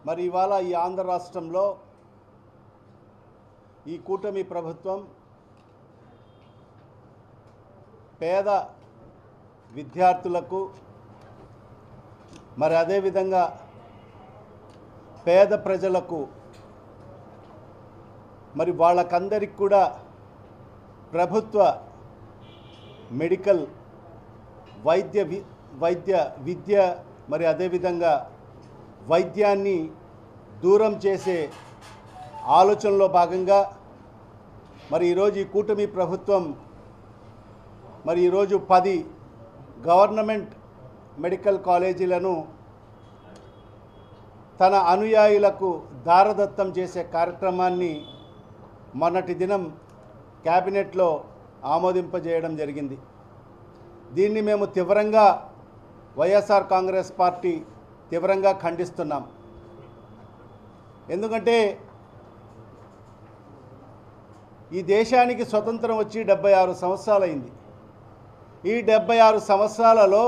మరి ఇవాళ ఈ ఆంధ్ర రాష్ట్రంలో ఈ కూటమి ప్రభుత్వం పేద విద్యార్థులకు మరి అదేవిధంగా పేద ప్రజలకు మరి వాళ్ళకందరికి కూడా ప్రభుత్వ మెడికల్ వైద్య విద్య మరి అదేవిధంగా వైద్యాన్ని దూరం చేసే ఆలోచనలో భాగంగా మరి ఈరోజు ఈ కూటమి ప్రభుత్వం మరి ఈరోజు 10 గవర్నమెంట్ మెడికల్ కాలేజీలను తన అనుయాయులకు దారదత్తం చేసే కార్యక్రమాన్ని మొన్నటి దినం క్యాబినెట్లో ఆమోదింపజేయడం జరిగింది. దీన్ని మేము తీవ్రంగా వైఎస్ఆర్ కాంగ్రెస్ పార్టీ తీవ్రంగా ఖండిస్తున్నాం. ఎందుకంటే ఈ దేశానికి స్వతంత్రం వచ్చి 76 సంవత్సరాలైంది. ఈ 76 సంవత్సరాలలో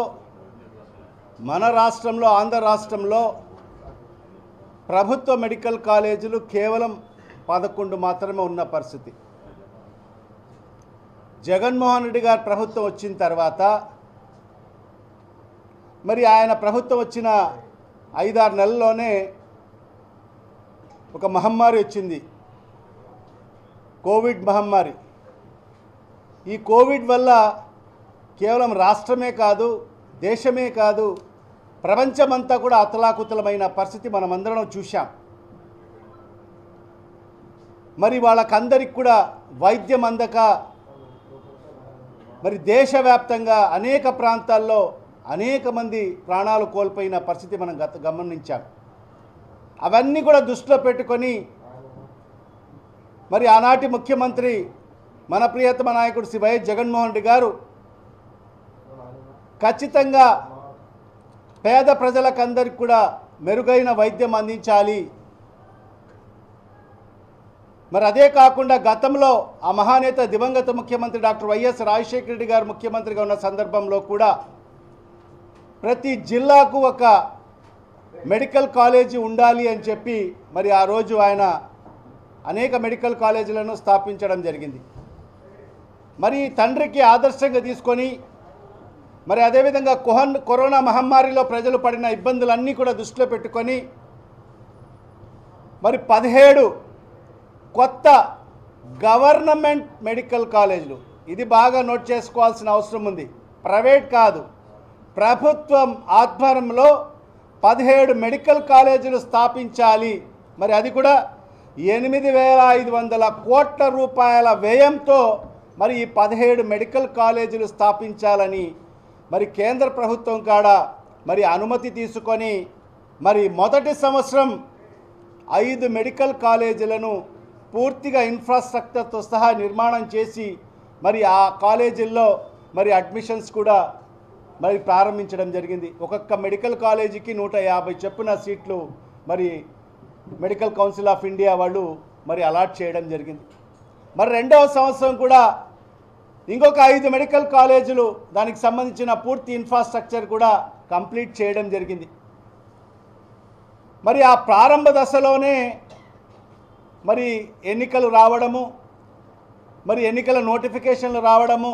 మన రాష్ట్రంలో ఆంధ్ర రాష్ట్రంలో ప్రభుత్వ మెడికల్ కాలేజీలు కేవలం 11 మాత్రమే ఉన్న పరిస్థితి. జగన్మోహన్ రెడ్డి గారి ప్రభుత్వం వచ్చిన తర్వాత మరి ఆయన ప్రభుత్వం వచ్చిన 5-6 నెలల్లోనే ఒక మహమ్మారి వచ్చింది, కోవిడ్ మహమ్మారి. ఈ కోవిడ్ వల్ల కేవలం రాష్ట్రమే కాదు, దేశమే కాదు, ప్రపంచమంతా కూడా అతలాకుతలమైన పరిస్థితి మనమందరం చూశాం. మరి వాళ్ళకందరికి కూడా వైద్యం అందక మరి దేశవ్యాప్తంగా అనేక ప్రాంతాల్లో అనేక మంది ప్రాణాలు కోల్పోయిన పరిస్థితి మనం గమనించాం. అవన్నీ కూడా దృష్టిలో పెట్టుకొని మరి ఆనాటి ముఖ్యమంత్రి మన ప్రియతమ నాయకుడు శ్రీ వైఎస్ జగన్మోహన్ రెడ్డి గారు ఖచ్చితంగా పేద ప్రజలకందరికి కూడా మెరుగైన వైద్యం అందించాలి. మరి అదే కాకుండా గతంలో ఆ మహానేత దివంగత ముఖ్యమంత్రి డాక్టర్ వైఎస్ రాజశేఖర రెడ్డి గారు ముఖ్యమంత్రిగా ఉన్న సందర్భంలో కూడా ప్రతి జిల్లాకు ఒక మెడికల్ కాలేజీ ఉండాలి అని చెప్పి మరి ఆ రోజు ఆయన అనేక మెడికల్ కాలేజీలను స్థాపించడం జరిగింది. మరి తండ్రికి ఆదర్శంగా తీసుకొని మరి అదేవిధంగా కరోనా మహమ్మారిలో ప్రజలు పడిన ఇబ్బందులన్నీ కూడా దృష్టిలో పెట్టుకొని మరి 17 కొత్త గవర్నమెంట్ మెడికల్ కాలేజీలు, ఇది బాగా నోట్ చేసుకోవాల్సిన అవసరం ఉంది, ప్రైవేట్ కాదు, ప్రభుత్వం ఆధ్వర్యంలో 17 మెడికల్ కాలేజీలు స్థాపించాలి. మరి అది కూడా 8,500 కోట్ల రూపాయల వ్యయంతో మరి ఈ 17 మెడికల్ కాలేజీలు స్థాపించాలని మరి కేంద్ర ప్రభుత్వం కాడ మరి అనుమతి తీసుకొని మరి మొదటి సంవత్సరం 5 మెడికల్ కాలేజీలను పూర్తిగా ఇన్ఫ్రాస్ట్రక్చర్తో సహా నిర్మాణం చేసి మరి ఆ కాలేజీల్లో మరి అడ్మిషన్స్ కూడా మరి ప్రారంభించడం జరిగింది. ఒక్కొక్క మెడికల్ కాలేజీకి 150 చొప్పున సీట్లు మరి మెడికల్ కౌన్సిల్ ఆఫ్ ఇండియా వాళ్ళు మరి అలాట్ చేయడం జరిగింది. మరి రెండవ సంవత్సరం కూడా ఇంకొక 5 మెడికల్ కాలేజీలు దానికి సంబంధించిన పూర్తి ఇన్ఫ్రాస్ట్రక్చర్ కూడా కంప్లీట్ చేయడం జరిగింది. మరి ఆ ప్రారంభ దశలోనే మరి ఎన్నికలు రావడము, మరి ఎన్నికల నోటిఫికేషన్లు రావడము,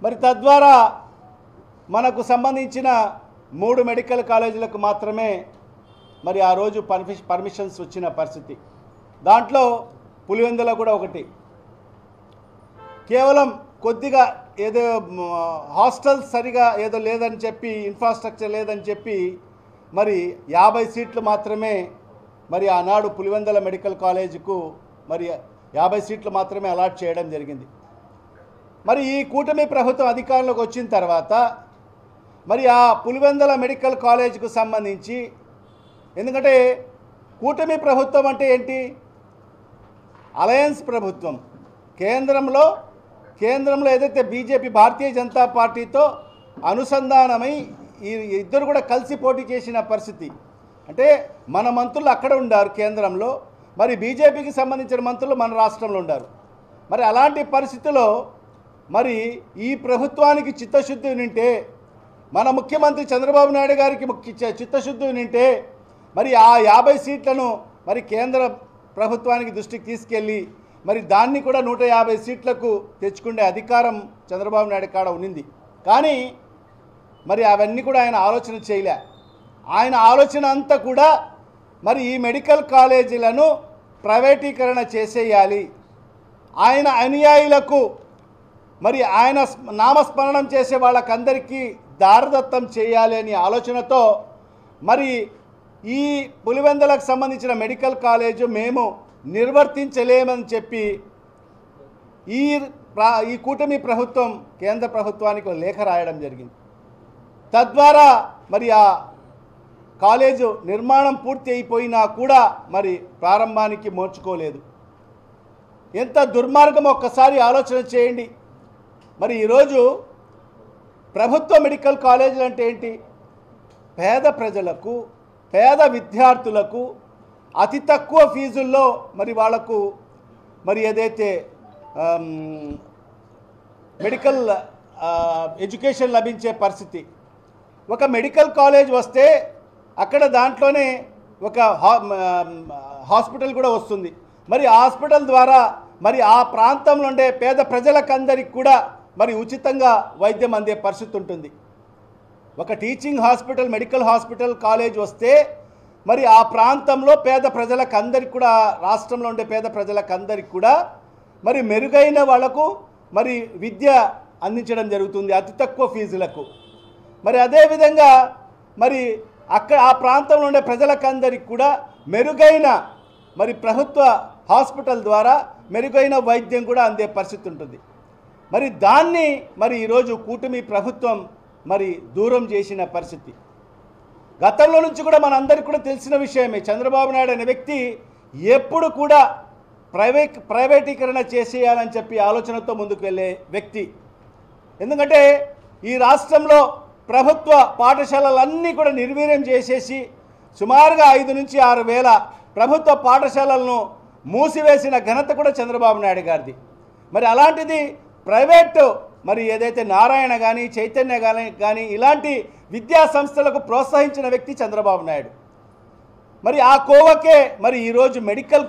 మరి తద్వారా మనకు సంబంధించిన 3 మెడికల్ కాలేజీలకు మాత్రమే మరి ఆ రోజు పర్మిషన్స్ వచ్చిన పరిస్థితి. దాంట్లో పులివెందుల కూడా ఒకటి. కేవలం కొద్దిగా ఏదో హాస్టల్ సరిగా ఏదో లేదని చెప్పి, ఇన్ఫ్రాస్ట్రక్చర్ లేదని చెప్పి మరి 50 సీట్లు మాత్రమే మరి ఆనాడు పులివెందుల మెడికల్ కాలేజీకు మరి 50 సీట్లు మాత్రమే అలాట్ చేయడం జరిగింది. మరి ఈ కూటమి ప్రభుత్వం అధికారంలోకి వచ్చిన తర్వాత మరి ఆ పులివెందుల మెడికల్ కాలేజీకు సంబంధించి, ఎందుకంటే కూటమి ప్రభుత్వం అంటే ఏంటి, అలయన్స్ ప్రభుత్వం, కేంద్రంలో ఏదైతే బీజేపీ భారతీయ జనతా పార్టీతో అనుసంధానమై ఈ ఇద్దరు కూడా కలిసి పోటీ చేసిన పరిస్థితి. అంటే మన మంత్రులు అక్కడ ఉండారు కేంద్రంలో, మరి బీజేపీకి సంబంధించిన మంత్రులు మన రాష్ట్రంలో ఉండారు. మరి అలాంటి పరిస్థితిలో మరి ఈ ప్రభుత్వానికి చిత్తశుద్ధి నింటే, మన ముఖ్యమంత్రి చంద్రబాబు నాయుడు గారికి చిత్తశుద్ధి నింటే మరి ఆ 50 సీట్లను మరి కేంద్ర ప్రభుత్వానికి దృష్టికి తీసుకెళ్ళి మరి దాన్ని కూడా 150 సీట్లకు తెచ్చుకునే అధికారం చంద్రబాబు నాయుడు కాడ ఉన్నింది. కానీ మరి అవన్నీ కూడా ఆయన ఆలోచన చేయలే. ఆయన ఆలోచన అంతా కూడా మరి ఈ మెడికల్ కాలేజీలను ప్రైవేటీకరణ చేసేయాలి, ఆయన అనుయాయులకు మరి ఆయన నామస్మరణం చేసే వాళ్ళకందరికీ దారదత్తం చేయాలి అనే ఆలోచనతో మరి ఈ పులివెందులకు సంబంధించిన మెడికల్ కాలేజు మేము నిర్వర్తించలేమని చెప్పి ఈ కూటమి ప్రభుత్వం కేంద్ర ప్రభుత్వానికి లేఖ రాయడం జరిగింది. తద్వారా మరి ఆ కాలేజు నిర్మాణం పూర్తి అయిపోయినా కూడా మరి ప్రారంభానికి మోర్చుకోలేదు. ఎంత దుర్మార్గం ఒక్కసారి ఆలోచన చేయండి. మరి ఈరోజు ప్రభుత్వ మెడికల్ కాలేజీలు అంటే ఏంటి? పేద ప్రజలకు, పేద విద్యార్థులకు అతి తక్కువ ఫీజుల్లో మరి వాళ్లకు మరి ఏదైతే మెడికల్ ఎడ్యుకేషన్ లభించే పరిస్థితి. ఒక మెడికల్ కాలేజ్ వస్తే అక్కడ దాంట్లోనే ఒక హాస్పిటల్ కూడా వస్తుంది. మరి హాస్పిటల్ ద్వారా మరి ఆ ప్రాంతంలో ఉండే పేద ప్రజలకందరికి కూడా మరి ఉచితంగా వైద్యం అందే పరిస్థితి ఉంటుంది. ఒక teaching hospital, medical hospital college వస్తే మరి ఆ ప్రాంతంలో పేద ప్రజలకందరికి కూడా, రాష్ట్రంలో ఉండే పేద ప్రజలకందరికి కూడా మరి మెరుగైన వాళ్లకు మరి విద్య అందించడం జరుగుతుంది అతి తక్కువ ఫీజులకు. మరి అదేవిధంగా మరి అక్కడ ఆ ప్రాంతంలో ఉండే ప్రజలకందరికి కూడా మెరుగైన మరి ప్రభుత్వ హాస్పిటల్ ద్వారా మెరుగైన వైద్యం కూడా అందే పరిస్థితి ఉంటుంది. మరి దాన్ని మరి ఈరోజు కూటమి ప్రభుత్వం మరి దూరం చేసిన పరిస్థితి. గతంలో నుంచి కూడా మనందరికీ కూడా తెలిసిన విషయమే. చంద్రబాబు నాయుడు అనే వ్యక్తి ఎప్పుడు కూడా ప్రైవేటీకరణ చేసేయాలని చెప్పి ఆలోచనతో ముందుకు వెళ్ళే వ్యక్తి. ఎందుకంటే ఈ రాష్ట్రంలో ప్రభుత్వ పాఠశాలలన్నీ కూడా నిర్వీర్యం చేసేసి సుమారుగా 5 నుంచి 6 వేల ప్రభుత్వ పాఠశాలలను మూసివేసిన ఘనత కూడా చంద్రబాబు నాయుడు గారిది. మరి అలాంటిది ప్రైవేటు మరి ఏదైతే నారాయణ కానీ, చైతన్య కానీ ఇలాంటి విద్యా సంస్థలకు ప్రోత్సహించిన వ్యక్తి చంద్రబాబు నాయుడు. మరి ఆ కోవకే మరి ఈరోజు మెడికల్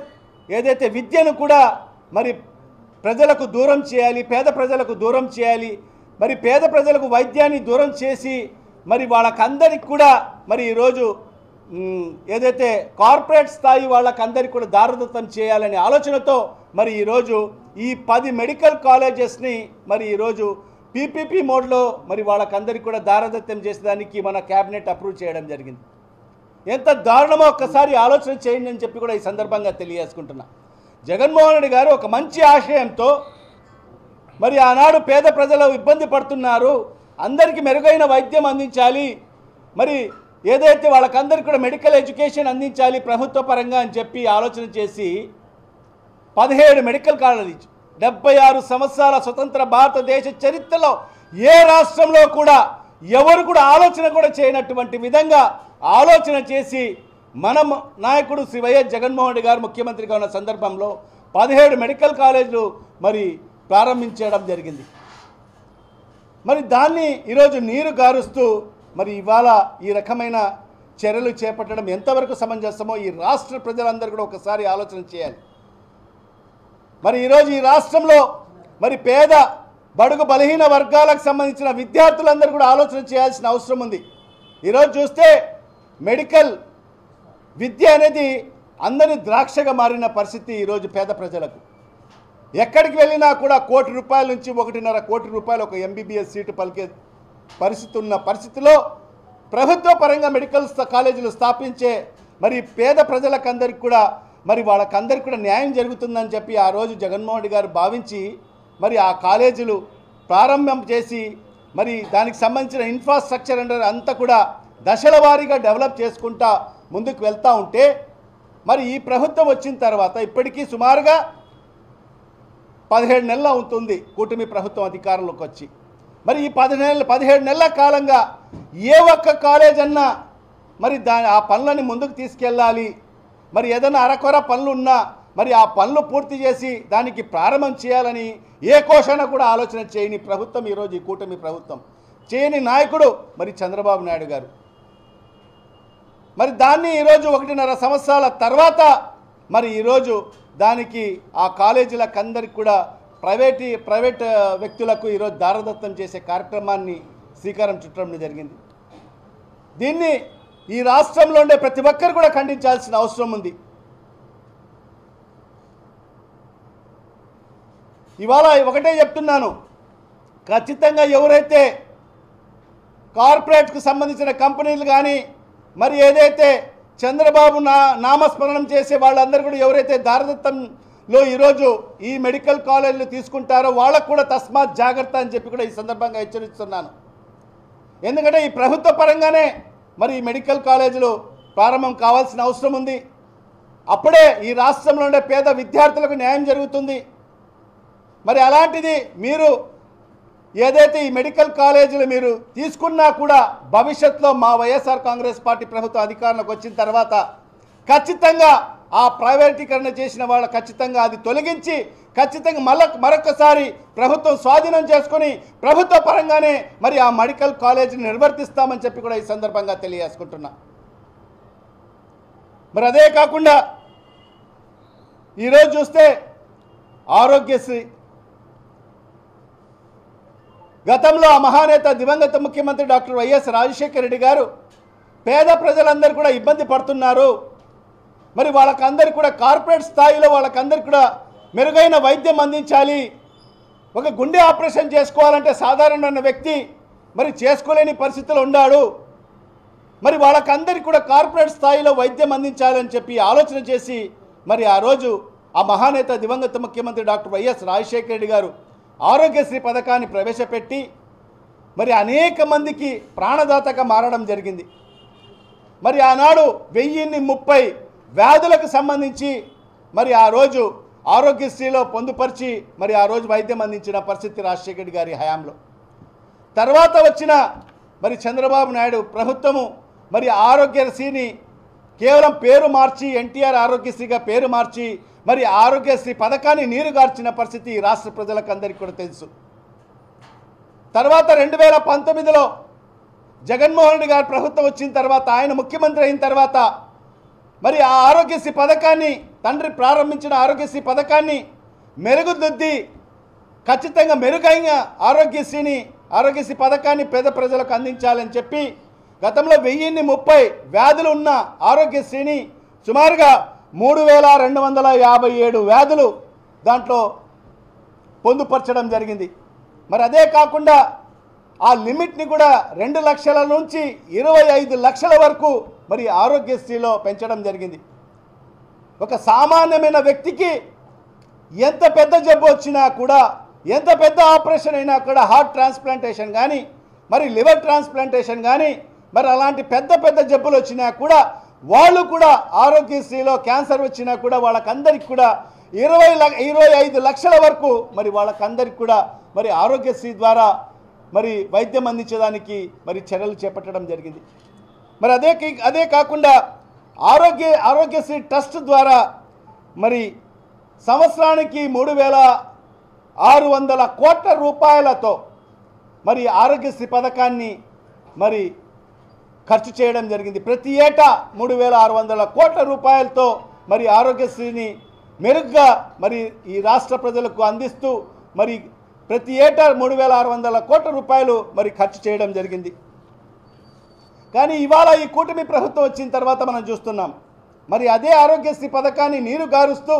ఏదైతే విద్యను కూడా మరి ప్రజలకు దూరం చేయాలి, పేద ప్రజలకు దూరం చేయాలి, మరి పేద ప్రజలకు వైద్యాన్ని దూరం చేసి మరి వాళ్ళకందరికి కూడా మరి ఈరోజు ఏదైతే కార్పొరేట్ స్థాయి వాళ్ళకందరికి కూడా దారదత్తం చేయాలనే ఆలోచనతో మరి ఈరోజు ఈ 10 మెడికల్ కాలేజెస్ని మరి ఈరోజు పీపీపీ మోడ్లో మరి వాళ్ళకందరికి కూడా దారదత్తం చేసేదానికి మన క్యాబినెట్ అప్రూవ్ చేయడం జరిగింది. ఎంత దారుణమో ఒక్కసారి ఆలోచన చేయండి అని చెప్పి కూడా ఈ సందర్భంగా తెలియజేసుకుంటున్నా. జగన్మోహన్ రెడ్డి గారు ఒక మంచి ఆశయంతో మరి ఆనాడు పేద ప్రజలు ఇబ్బంది పడుతున్నారు, అందరికీ మెరుగైన వైద్యం అందించాలి, మరి ఏదైతే వాళ్ళకందరికీ కూడా మెడికల్ ఎడ్యుకేషన్ అందించాలి ప్రభుత్వ పరంగా అని చెప్పి ఆలోచన చేసి 17 మెడికల్ కాలేజ్ 76 సంవత్సరాల స్వతంత్ర భారతదేశ చరిత్రలో ఏ రాష్ట్రంలో కూడా ఎవరు కూడా ఆలోచన కూడా చేయనటువంటి విధంగా ఆలోచన చేసి మనం నాయకుడు శ్రీ వైఎస్ జగన్మోహన్ రెడ్డి గారు ముఖ్యమంత్రిగా ఉన్న సందర్భంలో 17 మెడికల్ కాలేజీలు మరి ప్రారంభించడం జరిగింది. మరి దాన్ని ఈరోజు నీరు గారుస్తూ మరి ఇవాళ ఈ రకమైన చర్యలు చేపట్టడం ఎంతవరకు సమంజసమో ఈ రాష్ట్ర ప్రజలందరూ కూడా ఒకసారి ఆలోచన చేయాలి. మరి ఈరోజు ఈ రాష్ట్రంలో మరి పేద బడుగు బలహీన వర్గాలకు సంబంధించిన విద్యార్థులందరూ కూడా ఆలోచన చేయాల్సిన అవసరం ఉంది. ఈరోజు చూస్తే మెడికల్ విద్య అనేది అందరి ద్రాక్షగా మారిన పరిస్థితి ఈరోజు పేద ప్రజలకు. ఎక్కడికి వెళ్ళినా కూడా ₹1 కోటి నుంచి ₹1.5 కోటి ఒక ఎంబీబీఎస్ సీటు పలికే పరిస్థితి ఉన్న పరిస్థితిలో ప్రభుత్వ పరంగా మెడికల్ కాలేజీలు స్థాపించే మరి పేద ప్రజలకందరికి కూడా మరి వాళ్ళకందరికీ కూడా న్యాయం జరుగుతుందని చెప్పి ఆ రోజు జగన్మోహన్ రెడ్డి గారు భావించి మరి ఆ కాలేజీలు ప్రారంభం చేసి మరి దానికి సంబంధించిన ఇన్ఫ్రాస్ట్రక్చర్ అంతా కూడా దశల వారీగా డెవలప్ చేసుకుంటా ముందుకు వెళ్తూ ఉంటే మరి ఈ ప్రభుత్వం వచ్చిన తర్వాత ఇప్పటికీ సుమారుగా 17 నెలలు అవుతుంది కూటమి ప్రభుత్వం అధికారంలోకి వచ్చి. మరి ఈ 17 నెలల కాలంగా ఏ ఒక్క కాలేజ్ అన్నా మరి ఆ పనులని ముందుకు తీసుకెళ్ళాలి, మరి ఏదైనా అరకొర పనులు ఉన్నా మరి ఆ పనులు పూర్తి చేసి దానికి ప్రారంభం చేయాలని ఏ కోశాన కూడా ఆలోచన చేయని ప్రభుత్వం ఈరోజు ఈ కూటమి ప్రభుత్వం, చేయని నాయకుడు మరి చంద్రబాబు నాయుడు గారు. మరి దాన్ని ఈరోజు 1.5 సంవత్సరాల తర్వాత మరి ఈరోజు దానికి ఆ కాలేజీలకు అందరికి కూడా ప్రైవేట్ వ్యక్తులకు ఈరోజు దారదత్తం చేసే కార్యక్రమాన్ని శ్రీకారం చుట్టడం జరిగింది. దీన్ని ఈ రాష్ట్రంలో ఉండే ప్రతి ఒక్కరు కూడా ఖండించాల్సిన అవసరం ఉంది. ఇవాళ ఒకటే చెప్తున్నాను, ఖచ్చితంగా ఎవరైతే కార్పొరేట్కు సంబంధించిన కంపెనీలు కానీ మరి ఏదైతే చంద్రబాబు నామస్మరణం చేసే వాళ్ళందరూ కూడా ఎవరైతే దారదత్తంలో ఈరోజు ఈ మెడికల్ కాలేజీలు తీసుకుంటారో వాళ్ళకు కూడా తస్మాత్ జాగ్రత్త అని చెప్పి కూడా ఈ సందర్భంగా హెచ్చరిస్తున్నాను. ఎందుకంటే ఈ ప్రభుత్వ పరంగానే మరి ఈ మెడికల్ కాలేజీలు ప్రారంభం కావాల్సిన అవసరం ఉంది. అప్పుడే ఈ రాష్ట్రంలో ఉండే పేద విద్యార్థులకు న్యాయం జరుగుతుంది. మరి అలాంటిది మీరు ఏదైతే ఈ మెడికల్ కాలేజీలు మీరు తీసుకున్నా కూడా భవిష్యత్తులో మా వైఎస్ఆర్ కాంగ్రెస్ పార్టీ ప్రభుత్వం అధికారంలోకి వచ్చిన తర్వాత ఖచ్చితంగా ఆ ప్రైవేటీకరణ చేసిన వాళ్ళు ఖచ్చితంగా అది తొలగించి ఖచ్చితంగా మరొకసారి ప్రభుత్వం స్వాధీనం చేసుకొని ప్రభుత్వ పరంగానే మరి ఆ మెడికల్ కాలేజీని నిర్వర్తిస్తామని చెప్పి కూడా ఈ సందర్భంగా తెలియజేసుకుంటున్నా. మరి అదే కాకుండా ఈరోజు చూస్తే ఆరోగ్యశ్రీ గతంలో ఆ మహానేత దివంగత ముఖ్యమంత్రి డాక్టర్ వైఎస్ రాజశేఖర రెడ్డి గారు పేద ప్రజలందరూ కూడా ఇబ్బంది పడుతున్నారు, మరి వాళ్ళకందరికీ కూడా కార్పొరేట్ స్థాయిలో వాళ్ళకందరికీ కూడా మెరుగైన వైద్యం అందించాలి. ఒక గుండె ఆపరేషన్ చేసుకోవాలంటే సాధారణమైన వ్యక్తి మరి చేసుకోలేని పరిస్థితిలో ఉన్నాడు. మరి వాళ్ళకందరికీ కూడా కార్పొరేట్ స్థాయిలో వైద్యం అందించాలని చెప్పి ఆలోచన చేసి మరి ఆ రోజు ఆ మహానేత దివంగత ముఖ్యమంత్రి డాక్టర్ వైఎస్ రాజశేఖర రెడ్డి గారు ఆరోగ్యశ్రీ పథకాన్ని ప్రవేశపెట్టి మరి అనేక మందికి ప్రాణదాతగా మారడం జరిగింది. మరి ఆనాడు 1030 వ్యాధులకు సంబంధించి మరి ఆ రోజు ఆరోగ్యశ్రీలో పొందుపరిచి మరి ఆ రోజు వైద్యం అందించిన పరిస్థితి రాజశేఖర రెడ్డి గారి హయాంలో. తర్వాత వచ్చిన మరి చంద్రబాబు నాయుడు ప్రభుత్వము మరి ఆరోగ్యశ్రీని కేవలం పేరు మార్చి ఎన్టీఆర్ ఆరోగ్యశ్రీగా పేరు మార్చి మరి ఆరోగ్యశ్రీ పథకాన్ని నీరుగార్చిన పరిస్థితి రాష్ట్ర ప్రజలకు అందరికీ కూడా తెలుసు. తర్వాత 2019లో జగన్మోహన్ రెడ్డి గారి ప్రభుత్వం వచ్చిన తర్వాత ఆయన ముఖ్యమంత్రి అయిన తర్వాత మరి ఆ ఆరోగ్యశ్రీ పథకాన్ని తండ్రి ప్రారంభించిన ఆరోగ్యశ్రీ పథకాన్ని మెరుగుదిద్ది ఖచ్చితంగా మెరుగైన ఆరోగ్యశ్రీ పథకాన్ని పేద ప్రజలకు అందించాలని చెప్పి గతంలో 1030 వ్యాధులు ఉన్న ఆరోగ్యశ్రీని సుమారుగా 3257 వ్యాధులు దాంట్లో పొందుపరచడం జరిగింది. మరి అదే కాకుండా ఆ లిమిట్ని కూడా 2 లక్షల నుంచి 25 లక్షల వరకు మరి ఆరోగ్యశ్రీలో పెంచడం జరిగింది. ఒక సామాన్యమైన వ్యక్తికి ఎంత పెద్ద జబ్బు వచ్చినా కూడా ఎంత పెద్ద ఆపరేషన్ అయినా కూడా హార్ట్ ట్రాన్స్ప్లాంటేషన్ కానీ మరి లివర్ ట్రాన్స్ప్లాంటేషన్ కానీ మరి అలాంటి పెద్ద జబ్బులు వచ్చినా కూడా వాళ్ళు కూడా ఆరోగ్యశ్రీలో క్యాన్సర్ వచ్చినా కూడా వాళ్ళకందరికి కూడా 25 లక్షల వరకు మరి వాళ్ళకందరికి కూడా మరి ఆరోగ్యశ్రీ ద్వారా మరి వైద్యం అందించడానికి మరి చర్యలు చేపట్టడం జరిగింది. మరి అదే కాకుండా ఆరోగ్యశ్రీ ట్రస్ట్ ద్వారా మరి సంవత్సరానికి 3600 కోట్ల రూపాయలతో మరి ఆరోగ్యశ్రీ పథకాన్ని మరి ఖర్చు చేయడం జరిగింది. ప్రతి ఏటా 3600 కోట్ల రూపాయలతో మరి ఆరోగ్యశ్రీని మెరుగ్గా మరి ఈ రాష్ట్ర ప్రజలకు అందిస్తూ మరి ప్రతి ఏటా 3600 కోట్ల రూపాయలు మరి ఖర్చు చేయడం జరిగింది. కానీ ఇవాళ ఈ కూటమి ప్రభుత్వం వచ్చిన తర్వాత మనం చూస్తున్నాం మరి అదే ఆరోగ్యశ్రీ పథకాన్ని నీరు గారుస్తూ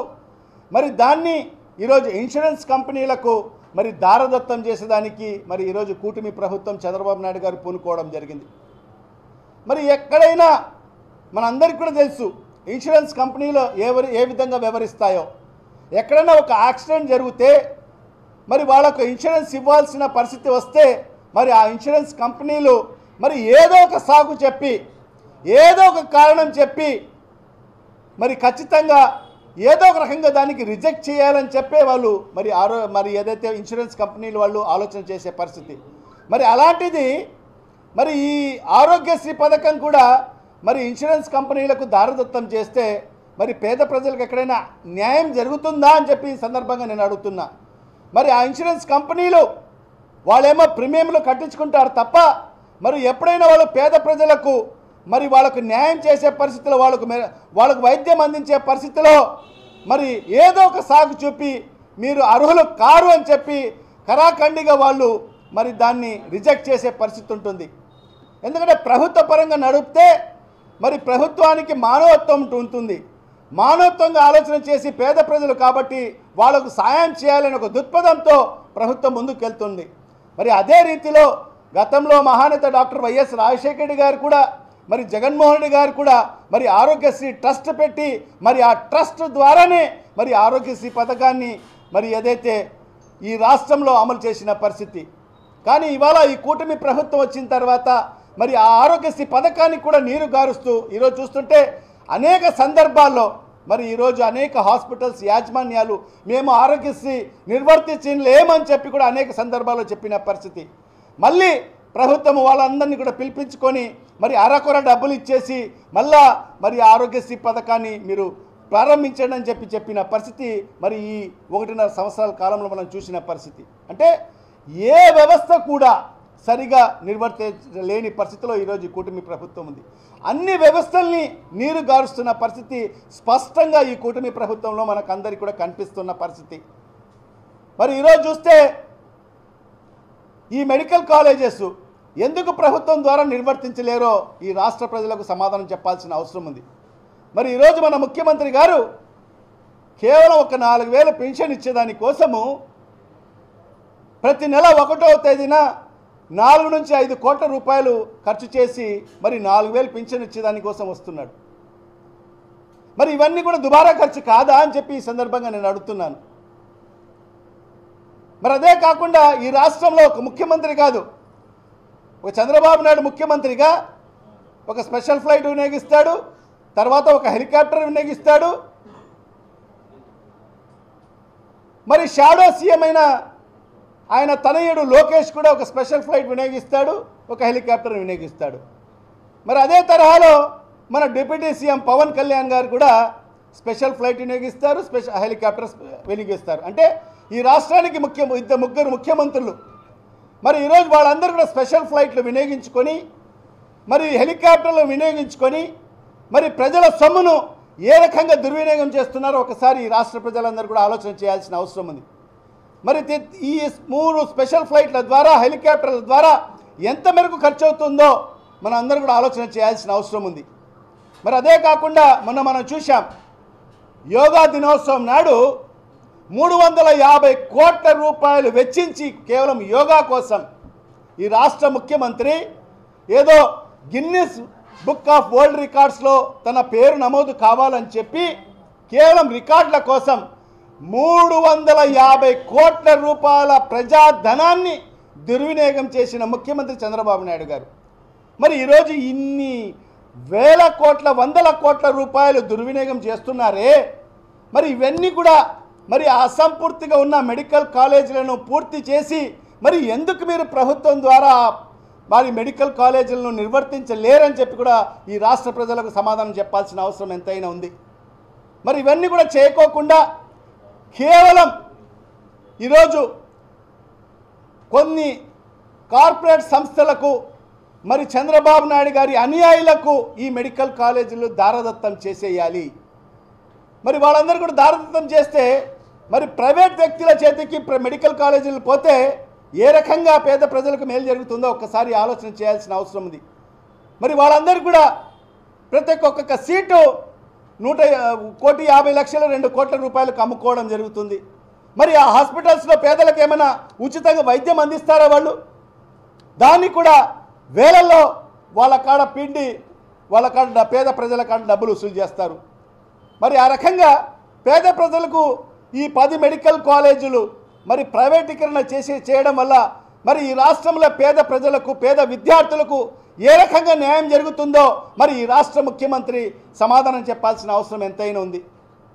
మరి దాన్ని ఈరోజు ఇన్సూరెన్స్ కంపెనీలకు మరి దారదత్తం చేసేదానికి మరి ఈరోజు కూటమి ప్రభుత్వం చంద్రబాబు నాయుడు గారు పూనుకోవడం జరిగింది. మరి ఎక్కడైనా మనందరికీ కూడా తెలుసు ఇన్సూరెన్స్ కంపెనీలో ఏ విధంగా వ్యవహరిస్తాయో. ఎక్కడైనా ఒక యాక్సిడెంట్ జరిగితే మరి వాళ్ళకు ఇన్సూరెన్స్ ఇవ్వాల్సిన పరిస్థితి వస్తే మరి ఆ ఇన్సూరెన్స్ కంపెనీలు మరి ఏదో ఒక సాకు చెప్పి ఏదో ఒక కారణం చెప్పి మరి ఖచ్చితంగా ఏదో ఒక రకంగా దానికి రిజెక్ట్ చేయాలని చెప్పే వాళ్ళు మరి ఏదైతే ఇన్సూరెన్స్ కంపెనీలు వాళ్ళు ఆలోచన చేసే పరిస్థితి. మరి అలాంటిది మరి ఈ ఆరోగ్యశ్రీ పథకం కూడా మరి ఇన్సూరెన్స్ కంపెనీలకు దారదత్తం చేస్తే మరి పేద ప్రజలకు ఎక్కడైనా న్యాయం జరుగుతుందా అని చెప్పి ఈ సందర్భంగా నేను అడుగుతున్నా. మరి ఆ ఇన్సూరెన్స్ కంపెనీలు వాళ్ళేమో ప్రీమియంలు కట్టించుకుంటారు తప్ప మరి ఎప్పుడైనా వాళ్ళు పేద ప్రజలకు మరి వాళ్ళకు న్యాయం చేసే పరిస్థితిలో వాళ్ళకు వైద్యం అందించే పరిస్థితిలో మరి ఏదో ఒక సాగు చూపి మీరు అర్హులు కారు అని చెప్పి కరాఖండిగా వాళ్ళు మరి దాన్ని రిజెక్ట్ చేసే పరిస్థితి ఉంటుంది. ఎందుకంటే ప్రభుత్వ పరంగా నడిపితే మరి ప్రభుత్వానికి మానవత్వం ఉంటుంది. మానవత్వంగా ఆలోచన చేసి పేద ప్రజలు కాబట్టి వాళ్ళకు సాయం చేయాలని ఒక దృక్పథంతో ప్రభుత్వం ముందుకు వెళ్తుంది. మరి అదే రీతిలో గతంలో మహానేత డాక్టర్ వైఎస్ రాజశేఖర రెడ్డి గారు కూడా మరి జగన్మోహన్ రెడ్డి గారు కూడా మరి ఆరోగ్యశ్రీ ట్రస్ట్ పెట్టి మరి ఆ ట్రస్ట్ ద్వారానే మరి ఆరోగ్యశ్రీ పథకాన్ని మరి ఏదైతే ఈ రాష్ట్రంలో అమలు చేసిన పరిస్థితి. కానీ ఇవాళ ఈ కూటమి ప్రభుత్వం వచ్చిన తర్వాత మరి ఆ ఆరోగ్యశ్రీ పథకాన్ని కూడా నీరు గారుస్తూ ఈరోజు చూస్తుంటే అనేక సందర్భాల్లో మరి ఈరోజు అనేక హాస్పిటల్స్ యాజమాన్యాలు మేము ఆరోగ్యశ్రీ నిర్వర్తించలేమని చెప్పి కూడా అనేక సందర్భాల్లో చెప్పిన పరిస్థితి. మళ్ళీ ప్రభుత్వం వాళ్ళందరినీ కూడా పిలిపించుకొని మరి అరకొర డబ్బులు ఇచ్చేసి మళ్ళా మరి ఆరోగ్యశ్రీ పథకాన్ని మీరు ప్రారంభించండి అని చెప్పిన పరిస్థితి మరి ఈ 1.5 సంవత్సరాల కాలంలో మనం చూసిన పరిస్థితి. అంటే ఏ వ్యవస్థ కూడా సరిగా నిర్వర్తించలేని పరిస్థితిలో ఈరోజు ఈ కూటమి ప్రభుత్వం ఉంది. అన్ని వ్యవస్థల్ని నీరు గారుస్తున్న పరిస్థితి స్పష్టంగా ఈ కూటమి ప్రభుత్వంలో మనకందరికీ కూడా కనిపిస్తున్న పరిస్థితి. మరి ఈరోజు చూస్తే ఈ మెడికల్ కాలేజెస్ ఎందుకు ప్రభుత్వం ద్వారా నిర్వర్తించలేరో ఈ రాష్ట్ర ప్రజలకు సమాధానం చెప్పాల్సిన అవసరం ఉంది. మరి ఈరోజు మన ముఖ్యమంత్రి గారు కేవలం ఒక 4,000 పెన్షన్ ఇచ్చేదానికోసము ప్రతి నెల 1వ తేదీన 4 నుంచి 5 కోట్ల రూపాయలు ఖర్చు చేసి మరి 4,000 పెన్షన్ ఇచ్చేదానికోసం వస్తున్నాడు. మరి ఇవన్నీ కూడా దుబారా ఖర్చు కాదా అని చెప్పి ఈ సందర్భంగా నేను అడుగుతున్నాను. మరి అదే కాకుండా ఈ రాష్ట్రంలో ఒక ముఖ్యమంత్రి కాదు, ఒక చంద్రబాబు నాయుడు ముఖ్యమంత్రిగా ఒక స్పెషల్ ఫ్లైట్ వినియోగిస్తాడు, తర్వాత ఒక హెలికాప్టర్ వినియోగిస్తాడు, మరి షాడో సీఎం అయిన ఆయన తనయుడు లోకేష్ కూడా ఒక స్పెషల్ ఫ్లైట్ వినియోగిస్తాడు, ఒక హెలికాప్టర్ వినియోగిస్తాడు. మరి అదే తరహాలో మన డిప్యూటీ సీఎం పవన్ కళ్యాణ్ గారు కూడా స్పెషల్ ఫ్లైట్ వినియోగిస్తారు, స్పెషల్ హెలికాప్టర్ వినియోగిస్తారు. అంటే ఈ రాష్ట్రానికి ముగ్గురు ముఖ్యమంత్రులు మరి ఈరోజు వాళ్ళందరూ కూడా స్పెషల్ ఫ్లైట్లు వినియోగించుకొని మరి హెలికాప్టర్లు వినియోగించుకొని మరి ప్రజల సొమ్మును ఏ రకంగా దుర్వినియోగం చేస్తున్నారో ఒకసారి ఈ రాష్ట్ర ప్రజలందరూ కూడా ఆలోచన చేయాల్సిన అవసరం ఉంది. మరి ఈ 3 స్పెషల్ ఫ్లైట్ల ద్వారా హెలికాప్టర్ల ద్వారా ఎంత మేరకు ఖర్చు అవుతుందో మనం అందరూ కూడా ఆలోచన చేయాల్సిన అవసరం ఉంది. మరి అదే కాకుండా మనం చూసాం యోగా దినోత్సవం నాడు 350 కోట్ల రూపాయలు వెచ్చించి కేవలం యోగా కోసం ఈ రాష్ట్ర ముఖ్యమంత్రి ఏదో గిన్నిస్ బుక్ ఆఫ్ వరల్డ్ రికార్డ్స్లో తన పేరు నమోదు కావాలని చెప్పి కేవలం రికార్డుల కోసం 350 కోట్ల రూపాయల ప్రజాధనాన్ని దుర్వినియోగం చేసిన ముఖ్యమంత్రి చంద్రబాబు నాయుడు గారు. మరి ఈరోజు ఇన్ని వేల కోట్ల 100 కోట్ల రూపాయలు దుర్వినియోగం చేస్తున్నారే, మరి ఇవన్నీ కూడా మరి అసంపూర్తిగా ఉన్న మెడికల్ కాలేజీలను పూర్తి చేసి మరి ఎందుకు మీరు ప్రభుత్వం ద్వారా మరి మెడికల్ కాలేజీలను నిర్వర్తించలేరని చెప్పి కూడా ఈ రాష్ట్ర ప్రజలకు సమాధానం చెప్పాల్సిన అవసరం ఎంతైనా ఉంది. మరి ఇవన్నీ కూడా చేయకోకుండా కేవలం ఈరోజు కొన్ని కార్పొరేట్ సంస్థలకు మరి చంద్రబాబు నాయుడు గారి అనుయాయులకు ఈ మెడికల్ కాలేజీలు దారదత్తం చేసేయాలి. మరి వాళ్ళందరూ కూడా దారదత్తం చేస్తే మరి ప్రైవేట్ వ్యక్తుల చేతికి మెడికల్ కాలేజీలు పోతే ఏ రకంగా పేద ప్రజలకు మేలు జరుగుతుందో ఒక్కసారి ఆలోచన చేయాల్సిన అవసరం ఉంది. మరి వాళ్ళందరూ కూడా ప్రతి ఒక్కొక్క సీటు 1,50,00,000 2 కోట్ల రూపాయలకు అమ్ముకోవడం జరుగుతుంది. మరి ఆ హాస్పిటల్స్లో పేదలకు ఏమైనా ఉచితంగా వైద్యం అందిస్తారా వాళ్ళు? దాన్ని కూడా వేలల్లో వాళ్ళ కాడ పిండి వాళ్ళ కాడ పేద ప్రజల కాడ డబ్బులు వసూలు చేస్తారు. మరి ఆ రకంగా పేద ప్రజలకు ఈ 10 మెడికల్ కాలేజీలు మరి ప్రైవేటీకరణ చేయడం వల్ల మరి ఈ రాష్ట్రంలో పేద ప్రజలకు పేద విద్యార్థులకు ఏ రకంగా న్యాయం జరుగుతుందో మరి ఈ రాష్ట్ర ముఖ్యమంత్రి సమాధానం చెప్పాల్సిన అవసరం ఎంతైనా ఉంది.